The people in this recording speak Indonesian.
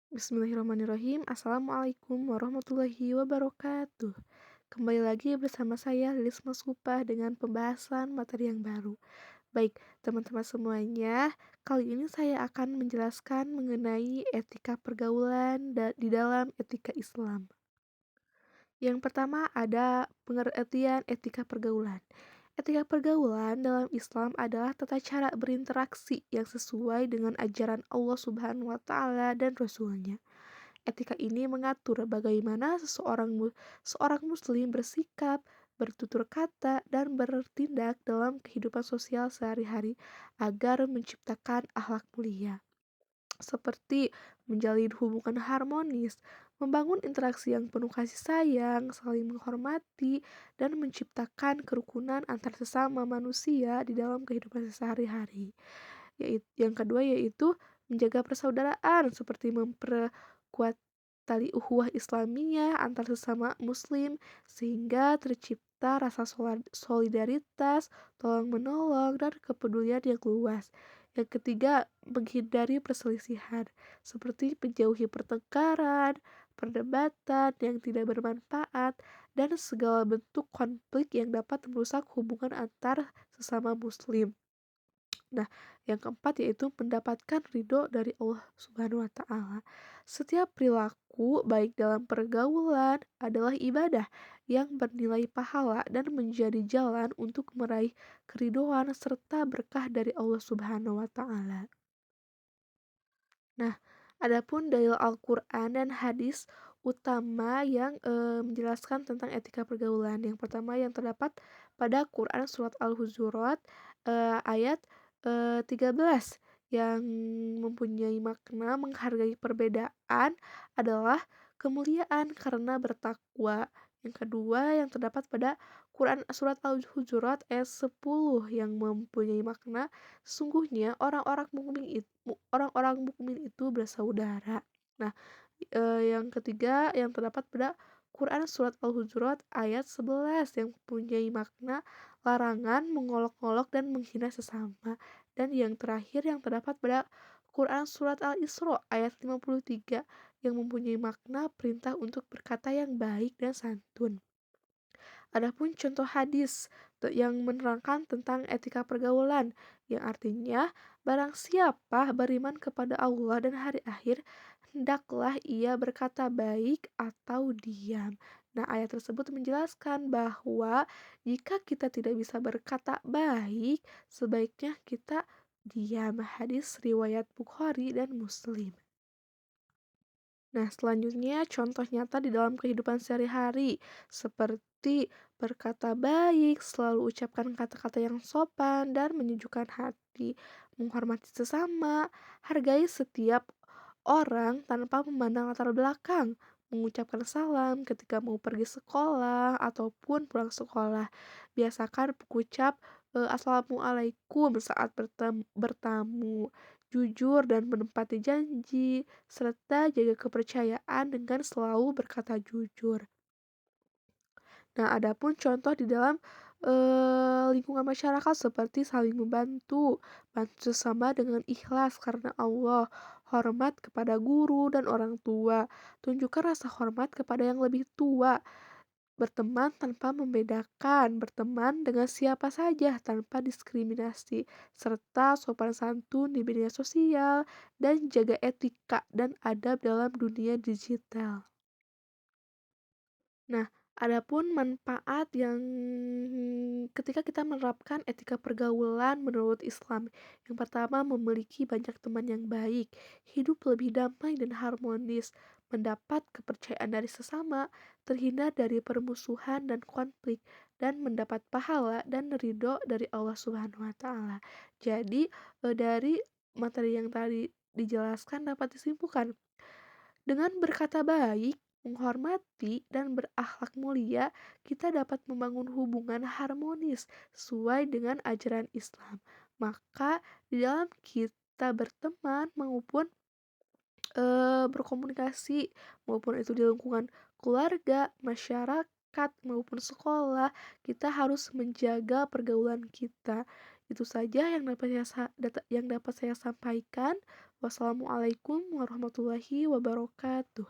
Bismillahirrahmanirrahim. Assalamualaikum warahmatullahi wabarakatuh. Kembali lagi bersama saya Lilis Masupah dengan pembahasan materi yang baru. Baik, teman-teman semuanya, kali ini saya akan menjelaskan mengenai etika pergaulan di dalam etika Islam. Yang pertama ada pengertian etika pergaulan. Etika pergaulan dalam Islam adalah tata cara berinteraksi yang sesuai dengan ajaran Allah Subhanahu wa taala dan Rasul-Nya. Etika ini mengatur bagaimana seorang muslim bersikap, bertutur kata, dan bertindak dalam kehidupan sosial sehari-hari agar menciptakan akhlak mulia, seperti menjalin hubungan harmonis, membangun interaksi yang penuh kasih sayang, saling menghormati, dan menciptakan kerukunan antar sesama manusia di dalam kehidupan sehari-hari. Yang kedua yaitu menjaga persaudaraan seperti memperkuat tali ukhuwah Islamiyah antar sesama muslim sehingga tercipta rasa solidaritas, tolong menolong dan kepedulian yang luas. Yang ketiga, menghindari perselisihan seperti menjauhi pertengkaran, perdebatan yang tidak bermanfaat dan segala bentuk konflik yang dapat merusak hubungan antar sesama muslim. Nah, yang keempat yaitu mendapatkan ridho dari Allah Subhanahu wa taala. Setiap perilaku baik dalam pergaulan adalah ibadah yang bernilai pahala dan menjadi jalan untuk meraih keridhoan serta berkah dari Allah Subhanahu wa taala. Nah, adapun dalil Al-Qur'an dan hadis utama yang menjelaskan tentang etika pergaulan. Yang pertama yang terdapat pada Quran surat Al-Hujurat ayat 13 yang mempunyai makna menghargai perbedaan adalah kemuliaan karena bertakwa. Yang kedua yang terdapat pada Quran surat Al-Hujurat ayat 10 yang mempunyai makna sesungguhnya orang-orang mukmin itu bersaudara. Nah, yang ketiga yang terdapat pada Quran surat Al-Hujurat ayat 11 yang mempunyai makna larangan mengolok-olok dan menghina sesama. Dan yang terakhir yang terdapat pada Quran surat Al-Isra ayat 53 yang mempunyai makna perintah untuk berkata yang baik dan santun. Adapun contoh hadis yang menerangkan tentang etika pergaulan, yang artinya barang siapa beriman kepada Allah dan hari akhir, hendaklah ia berkata baik atau diam. Nah, ayat tersebut menjelaskan bahwa jika kita tidak bisa berkata baik, sebaiknya kita diam. Hadis riwayat Bukhari dan Muslim. Nah, selanjutnya contoh nyata di dalam kehidupan sehari-hari, seperti berkata baik, selalu ucapkan kata-kata yang sopan dan menyejukkan hati, menghormati sesama, hargai setiap orang tanpa memandang latar belakang, mengucapkan salam ketika mau pergi sekolah ataupun pulang sekolah. Biasakan mengucap Assalamualaikum saat bertamu, jujur dan menepati janji, serta jaga kepercayaan dengan selalu berkata jujur. Nah, adapun contoh di dalam lingkungan masyarakat seperti saling membantu, bantu sesama dengan ikhlas karena Allah, hormat kepada guru dan orang tua, tunjukkan rasa hormat kepada yang lebih tua, berteman tanpa membedakan, berteman dengan siapa saja tanpa diskriminasi, serta sopan santun di media sosial, dan jaga etika dan adab dalam dunia digital. Nah, adapun manfaat yang ketika kita menerapkan etika pergaulan menurut Islam. Yang pertama, memiliki banyak teman yang baik, hidup lebih damai dan harmonis, mendapat kepercayaan dari sesama, terhindar dari permusuhan dan konflik, dan mendapat pahala dan ridho dari Allah Subhanahu wa taala. Jadi, dari materi yang tadi dijelaskan dapat disimpulkan dengan berkata baik, menghormati, dan berakhlak mulia, kita dapat membangun hubungan harmonis sesuai dengan ajaran Islam. Maka di dalam kita berteman maupun berkomunikasi, maupun itu di lingkungan keluarga, masyarakat, maupun sekolah, kita harus menjaga pergaulan kita. Itu saja yang dapat saya sampaikan. Wassalamualaikum warahmatullahi wabarakatuh.